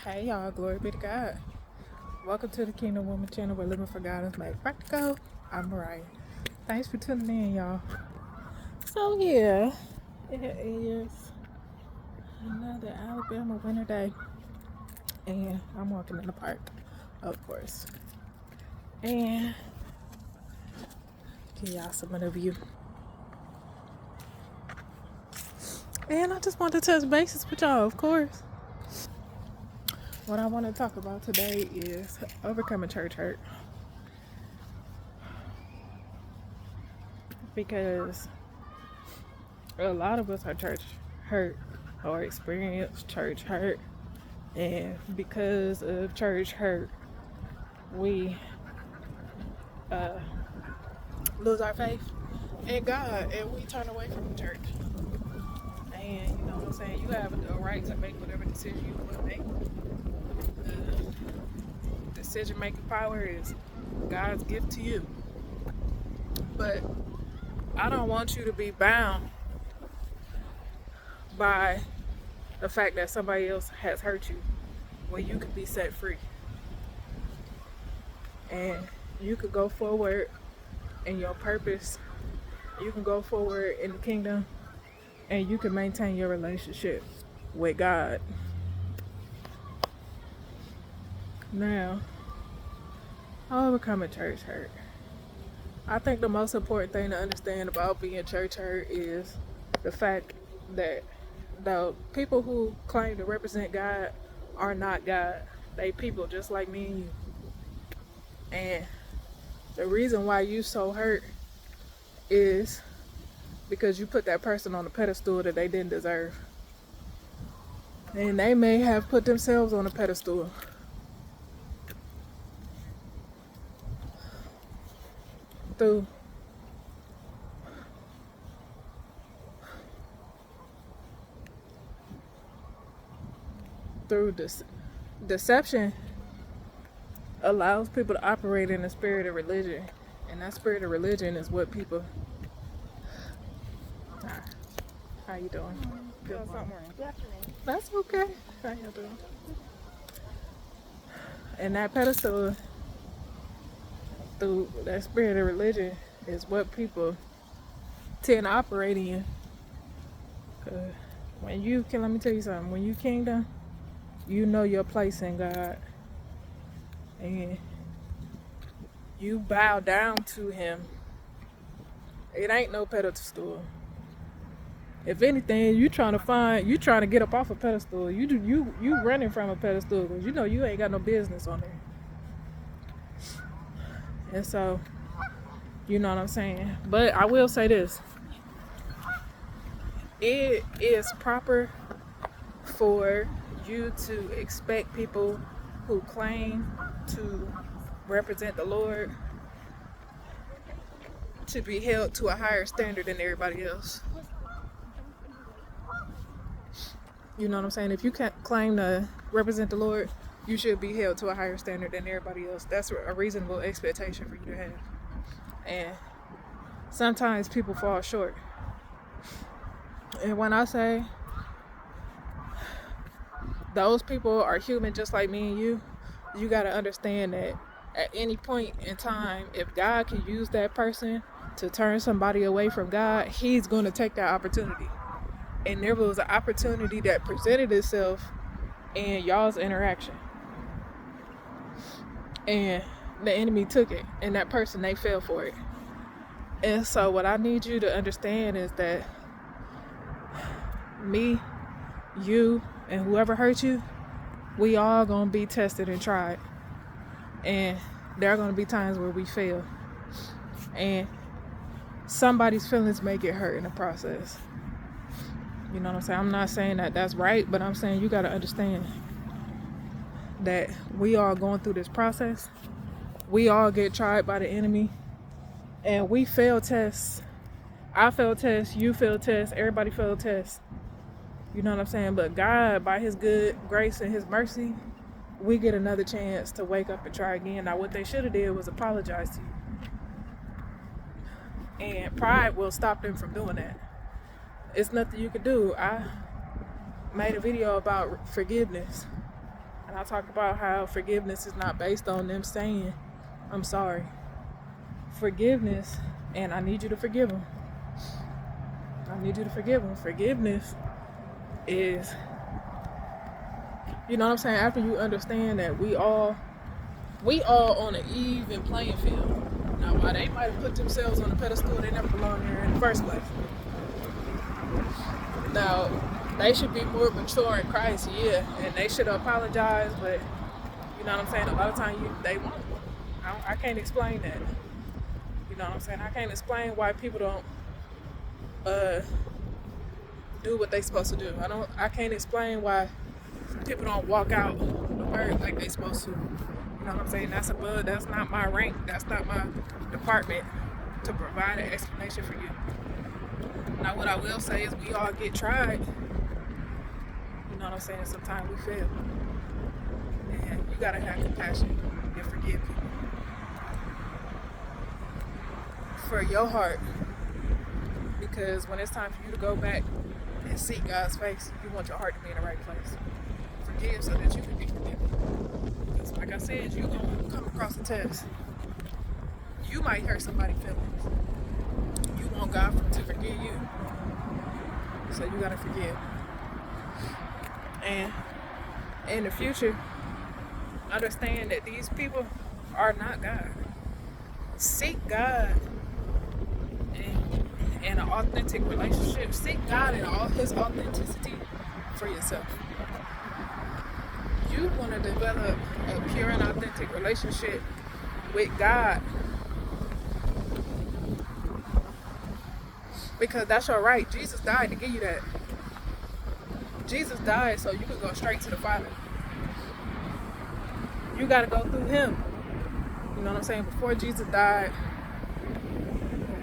Hey y'all, glory be to God. Welcome to the Kingdom Woman channel where living for God is made practical. I'm Mariah. Thanks for tuning in, y'all. So yeah, it is another Alabama winter day. And I'm walking in the park, of course. And give y'all some of the view. And I just want to touch bases with y'all, of course. What I want to talk about today is overcoming church hurt. Because a lot of us are church hurt or experience church hurt, and because of church hurt we lose our faith in God and we turn away from the church. And you know what I'm saying, you have a right to make whatever decision you want to make. The decision making power is God's gift to you, but I don't want you to be bound by the fact that somebody else has hurt you when you could be set free and you could go forward in your purpose. You can go forward in the kingdom and you can maintain your relationship with God. Now, overcoming church hurt. I think the most important thing to understand about being church hurt is the fact that the people who claim to represent God are not God. They people just like me and you. And the reason why you so hurt is because you put that person on a pedestal that they didn't deserve. And they may have put themselves on a pedestal through this deception. Allows people to operate in the spirit of religion, and that spirit of religion is what people. How you doing? Good morning. That's okay. How you doing? And that pedestal, through that spirit of religion, is what people tend to operate in. When you can, let me tell you something. When you kingdom, you know your place in God, and you bow down to Him. It ain't no pedestal. If anything, you trying to get up off a pedestal. You running from a pedestal because you know you ain't got no business on there. And so, you know what I'm saying. But I will say this: it is proper for you to expect people who claim to represent the Lord to be held to a higher standard than everybody else. You know what I'm saying? If you can't claim to represent the Lord, you should be held to a higher standard than everybody else. That's a reasonable expectation for you to have. And sometimes people fall short. And when I say those people are human just like me and you got to understand that at any point in time, if God can use that person to turn somebody away from God, He's going to take that opportunity. And there was an opportunity that presented itself in y'all's interaction. And the enemy took it, and that person, they fell for it. And so what I need you to understand is that me, you, and whoever hurt you, we all gonna be tested and tried. And there are gonna be times where we fail. And somebody's feelings may get hurt in the process. You know what I'm saying? I'm not saying that that's right, but I'm saying you gotta understand that we all going through this process. We all get tried by the enemy. And we fail tests. I fail tests, you fail tests, everybody fail tests. You know what I'm saying? But God, by His good grace and His mercy, we get another chance to wake up and try again. Now, what they should have did was apologize to you. And pride will stop them from doing that. It's nothing you can do. I made a video about forgiveness. And I talked about how forgiveness is not based on them saying, I'm sorry. Forgiveness, and I need you to forgive them. I need you to forgive them. Forgiveness is, you know what I'm saying? After you understand that we all on an even playing field. Now, while they might have put themselves on a pedestal, they never belonged there in the first place. Now, they should be more mature in Christ, yeah, and they should apologize, but you know what I'm saying? A lot of times they won't. I can't explain that. You know what I'm saying? I can't explain why people don't do what they supposed to do. I can't explain why people don't walk out the word like they supposed to. You know what I'm saying? That's not my rank. That's not my department to provide an explanation for you. Now, what I will say is we all get tried. You know what I'm saying? Sometimes we fail. And you gotta have compassion and forgive people. For your heart. Because when it's time for you to go back and seek God's face, you want your heart to be in the right place. Forgive so that you can be forgiven. Because like I said, you're going to come across a test. You might hurt somebody's feelings. You want God to forgive you. So you got to forgive. And in the future, understand that these people are not God. Seek God in an authentic relationship. Seek God in all His authenticity for yourself. You want to develop a pure and authentic relationship with God, because that's your right. Jesus died to give you that. Jesus died so you could go straight to the Father. You got to go through Him. You know what I'm saying? Before Jesus died,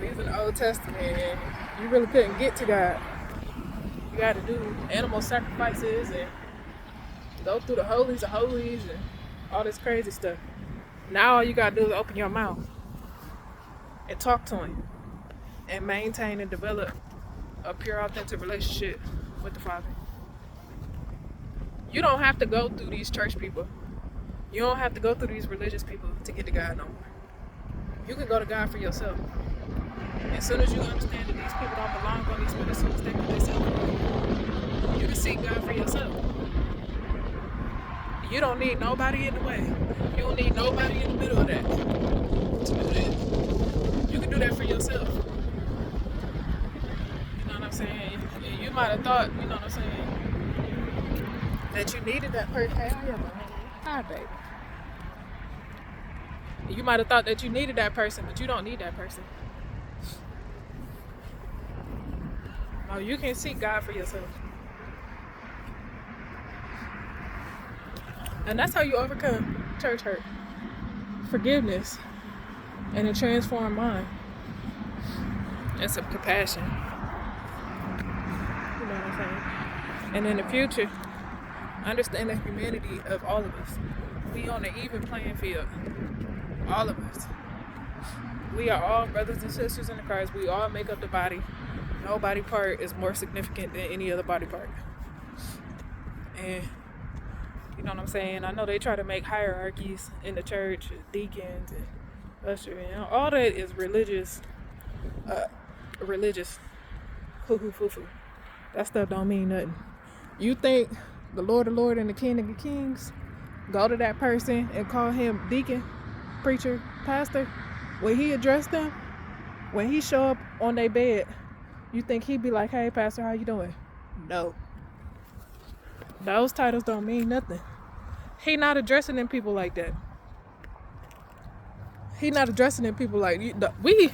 we was in the Old Testament, and you really couldn't get to God. You got to do animal sacrifices and go through the holies of holies and all this crazy stuff. Now all you got to do is open your mouth and talk to Him and maintain and develop a pure, authentic relationship with the Father. You don't have to go through these church people. You don't have to go through these religious people to get to God no more. You can go to God for yourself. As soon as you understand that these people don't belong on these pedestals, they put themselves on. You can seek God for yourself. You don't need nobody in the way. You don't need nobody in the middle of that to do that. You can do that for yourself. You know what I'm saying? And you might have thought, you know what I'm saying, that you needed that person. Hey, how you doing? Hi, baby. You might have thought that you needed that person, but you don't need that person. No, you can seek God for yourself. And that's how you overcome church hurt. Forgiveness and a transformed mind. And some compassion. You know what I'm saying? And in the future, understand the humanity of all of us. We on an even playing field. All of us. We are all brothers and sisters in Christ. We all make up the body. No body part is more significant than any other body part. And you know what I'm saying? I know they try to make hierarchies in the church, deacons and usher, and all that is religious. Hoo-hoo-foo-foo. That stuff don't mean nothing. You think the Lord of Lords and the King of the Kings go to that person and call him deacon, preacher, pastor? When he address them, when he show up on their bed, you think he'd be like, hey, pastor, how you doing? No. Those titles don't mean nothing. He not addressing them people like that. He not addressing them people like we.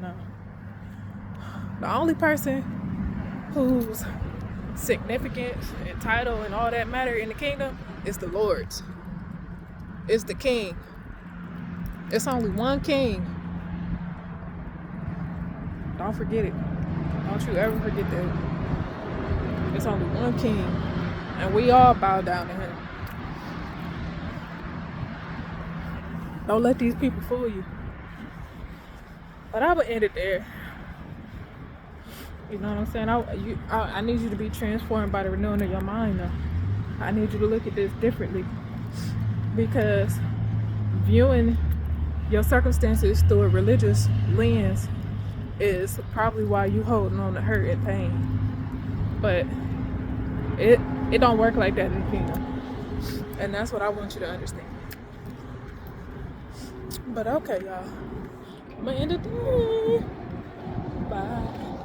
No. The only person whose significance and title and all that matter in the kingdom is the Lord's. It's the King. It's only one King. Don't forget it. Don't you ever forget that. It's only one King. And we all bow down to Him. Don't let these people fool you. But I would end it there. You know what I'm saying? I need you to be transformed by the renewing of your mind, though. I need you to look at this differently, because viewing your circumstances through a religious lens is probably why you holding on to hurt and pain. But it it don't work like that in the kingdom. And that's what I want you to understand. But okay, y'all. I'm gonna end it there. Bye.